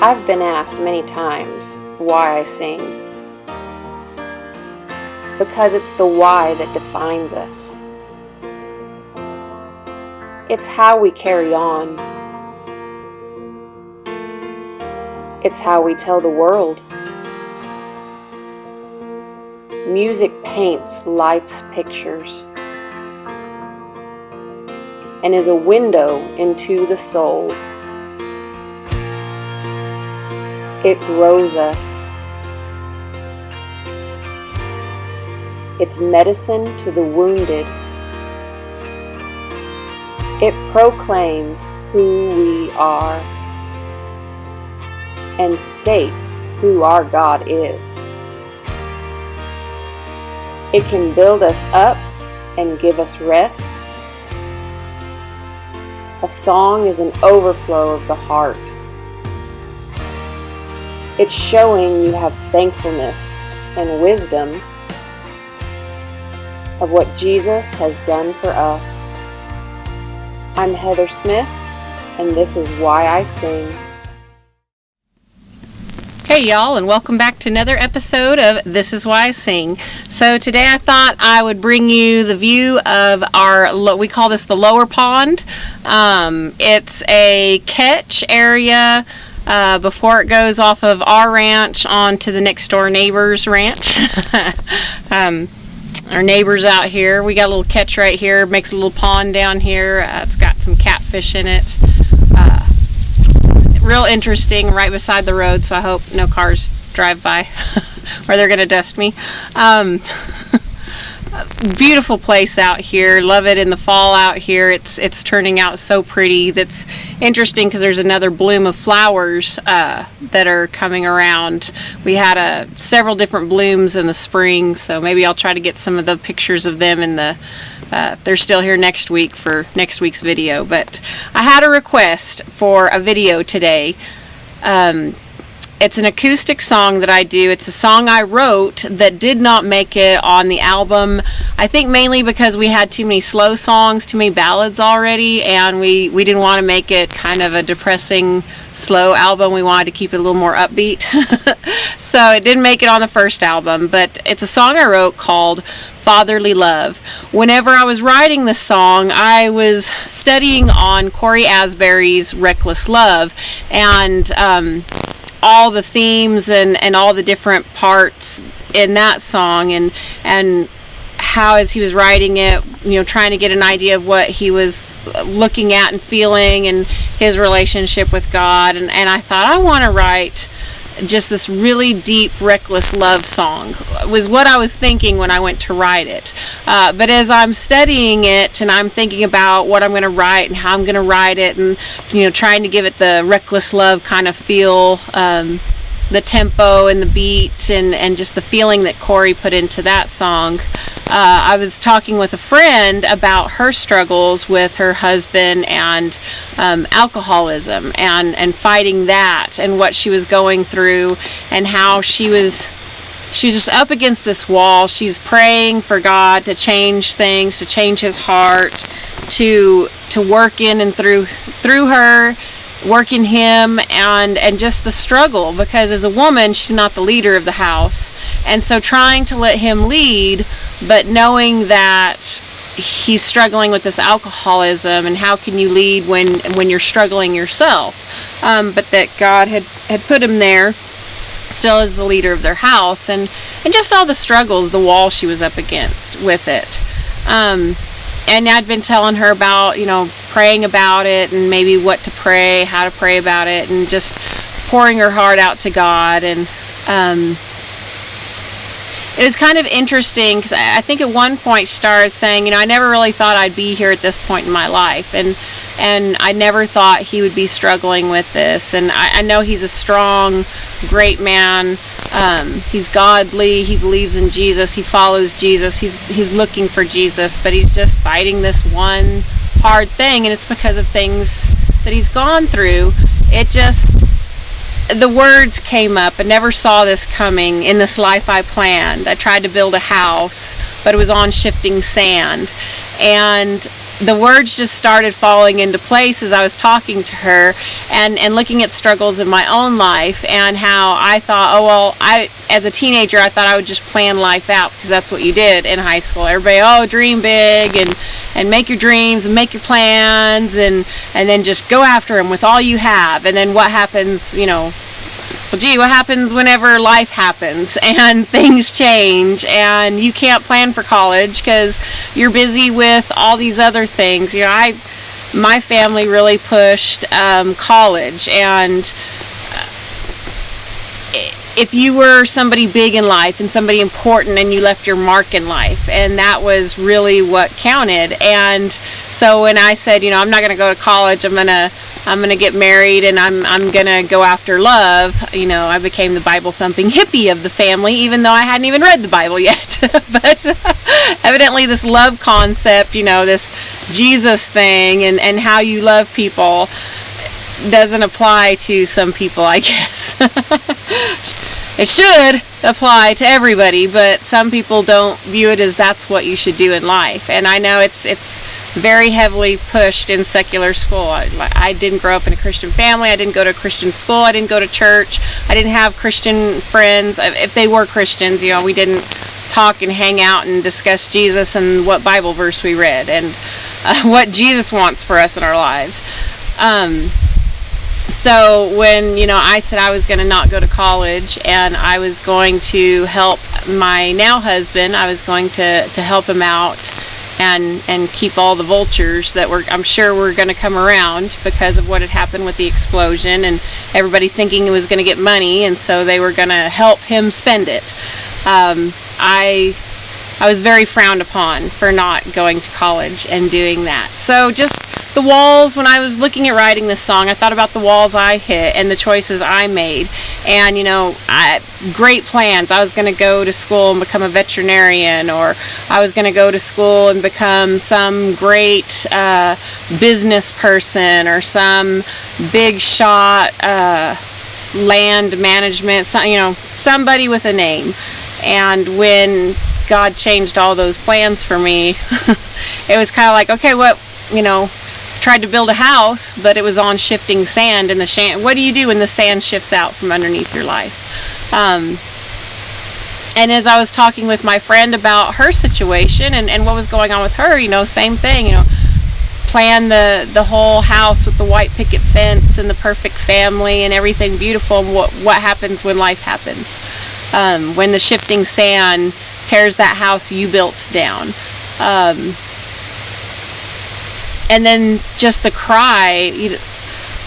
I've been asked many times why I sing. Because it's the why that defines us. It's how we carry on. It's how we tell the world. Music paints life's pictures and is a window into the soul. It grows us. It's medicine to the wounded. It proclaims who we are and states who our God is. It can build us up and give us rest. A song is an overflow of the heart. It's showing you have thankfulness and wisdom of what Jesus has done for us. I'm Heather Smith, and this is Why I Sing. Hey y'all, and welcome back to another episode of This Is Why I Sing. So today I thought I would bring you the view of we call this the lower pond. It's a catch area before it goes off of our ranch onto the next door neighbor's ranch. Our neighbors out here, we got a little catch right here, makes a little pond down here. It's got some catfish in it. It's real interesting, right beside the road, so I hope no cars drive by or they're going to dust me. Beautiful place out here. Love it in the fall out here. It's turning out so pretty. That's interesting because there's another bloom of flowers that are coming around. We had several different blooms in the spring, so maybe I'll try to get some of the pictures of them in the they're still here next week for next week's video. But I had a request for a video today. It's an acoustic song that I do. It's a song I wrote that did not make it on the album. I think mainly because we had too many slow songs, too many ballads already, and we didn't want to make it kind of a depressing, slow album. We wanted to keep it a little more upbeat. So it didn't make it on the first album, but it's a song I wrote called Fatherly Love. Whenever I was writing this song, I was studying on Corey Asbury's Reckless Love, and all the themes and all the different parts in that song, and how as he was writing it, trying to get an idea of what he was looking at and feeling and his relationship with God, and I thought I want to write just this really deep, reckless love song was what I was thinking when I went to write it. But as I'm studying it and I'm thinking about what I'm going to write and how I'm going to write it, and trying to give it the reckless love kind of feel, the tempo and the beat and just the feeling that Corey put into that song. I was talking with a friend about her struggles with her husband and alcoholism and fighting that and what she was going through, and how she was just up against this wall. She's praying for God to change things, to change his heart, to work in and through her, work in him, and just the struggle, because as a woman she's not the leader of the house, and so trying to let him lead, but knowing that he's struggling with this alcoholism, and how can you lead when you're struggling yourself, but that God had put him there still as the leader of their house, and just all the struggles, the wall she was up against with it. And I'd been telling her about, praying about it and maybe what to pray, how to pray about it, and just pouring her heart out to God. And it was kind of interesting because I think at one point she started saying, I never really thought I'd be here at this point in my life. And I never thought he would be struggling with this. And I know he's a strong, great man. He's godly. He believes in Jesus. He follows Jesus. He's looking for Jesus, but he's just fighting this one hard thing, and it's because of things that he's gone through. The words came up. I never saw this coming. In this life I planned. I tried to build a house, but it was on shifting sand. And the words just started falling into place as I was talking to her, and looking at struggles in my own life, and how I thought, oh, well, as a teenager, I thought I would just plan life out, because that's what you did in high school. Everybody, dream big, and make your dreams and make your plans, and then just go after them with all you have. And then what happens, what happens whenever life happens and things change and you can't plan for college because you're busy with all these other things? My family really pushed college, and if you were somebody big in life and somebody important and you left your mark in life, and that was really what counted. And so when I said, I'm not going to go to college, I'm going to get married, and I'm going to go after love, I became the Bible thumping hippie of the family, even though I hadn't even read the Bible yet. But evidently this love concept, this Jesus thing and how you love people doesn't apply to some people, I guess. It should apply to everybody, but some people don't view it as that's what you should do in life. And I know it's very heavily pushed in secular school. I didn't grow up in a Christian family. I didn't go to a Christian school. I didn't go to church. I didn't have Christian friends. If they were Christians, we didn't talk and hang out and discuss Jesus and what Bible verse we read and what Jesus wants for us in our lives. So when, I said I was going to not go to college and I was going to help my now husband, I was going to help him out and keep all the vultures that I'm sure were going to come around because of what had happened with the explosion, and everybody thinking it was going to get money, and so they were going to help him spend it. I was very frowned upon for not going to college and doing that. So just the walls, when I was looking at writing this song, I thought about the walls I hit and the choices I made. And, great plans. I was going to go to school and become a veterinarian, or I was going to go to school and become some great business person, or some big shot land management, somebody with a name. And when God changed all those plans for me, it was kind of like, okay, tried to build a house, but it was on shifting sand, and what do you do when the sand shifts out from underneath your life? And as I was talking with my friend about her situation and what was going on with her, same thing, plan the whole house with the white picket fence and the perfect family and everything beautiful, and what happens when life happens, when the shifting sand tears that house you built down. And then just the cry,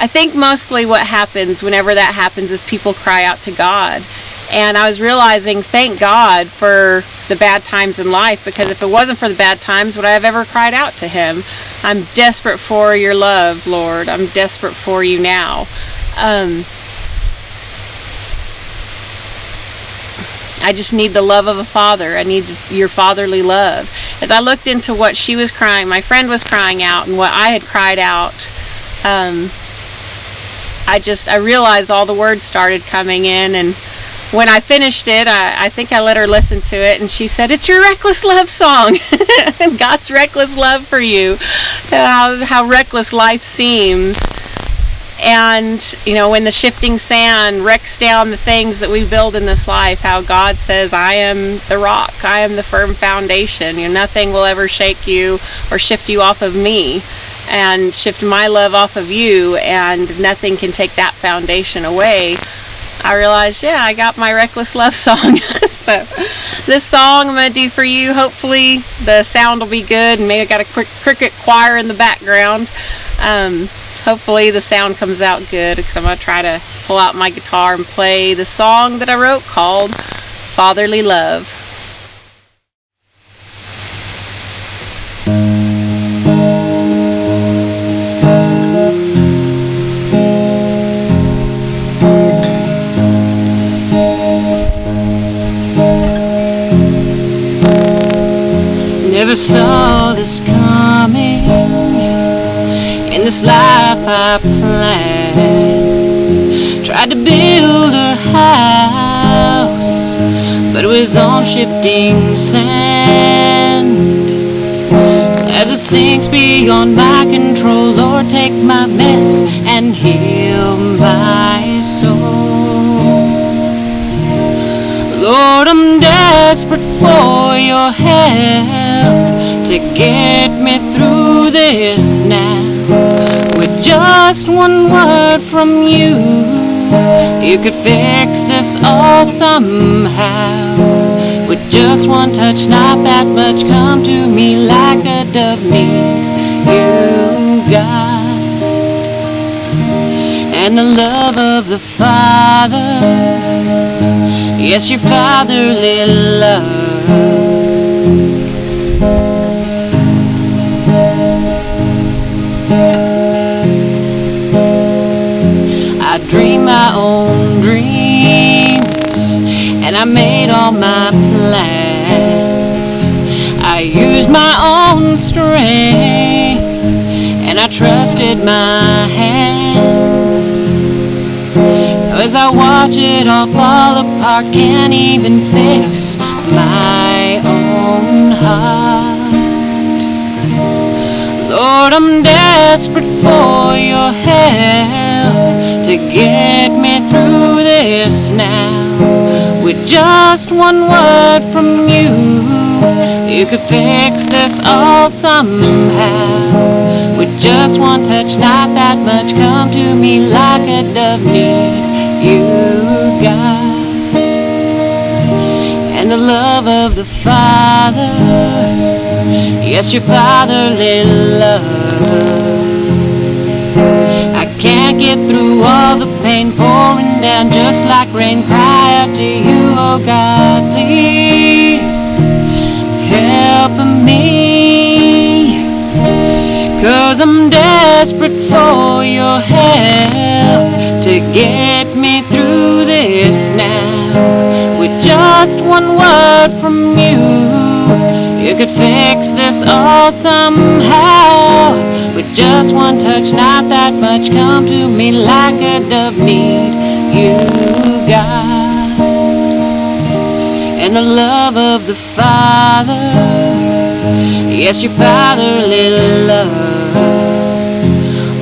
I think mostly what happens whenever that happens is people cry out to God. And I was realizing, thank God for the bad times in life, because if it wasn't for the bad times, would I have ever cried out to Him? I'm desperate for your love, Lord. I'm desperate for you now. I just need the love of a father. I need your fatherly love. As I looked into what she was crying, my friend was crying out, and what I had cried out, I realized all the words started coming in. And when I finished it, I think I let her listen to it, and she said, "It's your reckless love song." God's reckless love for you. How reckless life seems. And, when the shifting sand wrecks down the things that we build in this life, how God says, I am the rock, I am the firm foundation. Nothing will ever shake you or shift you off of me, and shift my love off of you, and nothing can take that foundation away. I realized, I got my reckless love song. So this song I'm going to do for you, hopefully the sound will be good, and maybe I got a cricket choir in the background. Hopefully the sound comes out good, because I'm going to try to pull out my guitar and play the song that I wrote called Fatherly Love. Never saw this coming. In this life I planned, tried to build a house, but it was on shifting sand. As as it sinks beyond my control. Lord, take my mess and heal my soul. Lord, I'm desperate for your help to get me through this now. With just one word from you, you could fix this all somehow. With just one touch, not that much, come to me like a dove need you, God. And the love of the Father, yes, your fatherly love. I dream my own dreams, and I made all my plans. I used my own strength, and I trusted my hands. As I watch it all fall apart, can't even fix my own heart. Lord, I'm desperate for your help to get me through this now. With just one word from you, you could fix this all somehow. With just one touch, not that much, come to me like a dove need you, God. And the love of the Father, yes, your fatherly love. I can't get through all the pain pouring down just like rain. Cry out to you, oh God, please help me, 'cause I'm desperate for your help to get me through this now. With just one word from you, you could fix this all somehow. With just one touch, not that much, come to me like a dove need you, God. And the love of the Father, yes, your fatherly love.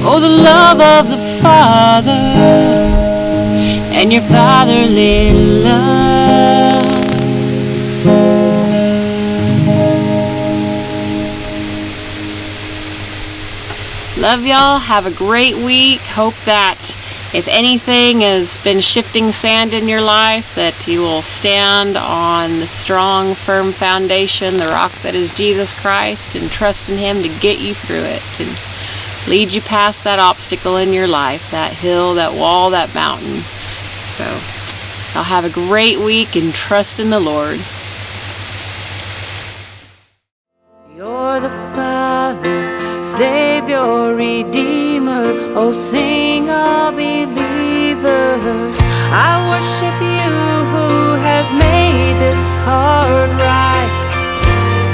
Oh, the love of the Father and your fatherly love. Love y'all. Have a great week. Hope that if anything has been shifting sand in your life, that you will stand on the strong, firm foundation, the rock that is Jesus Christ, and trust in Him to get you through it and lead you past that obstacle in your life, that hill, that wall, that mountain. So y'all have a great week and trust in the Lord. You're the Father, Savior, Redeemer. Oh, sing all believers. I worship you who has made this heart right.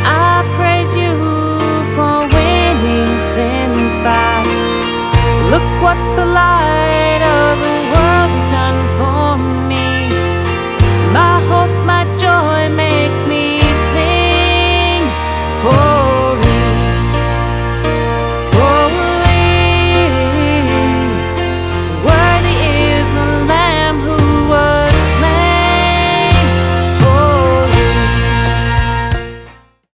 I praise you for winning sin's fight. Look what the light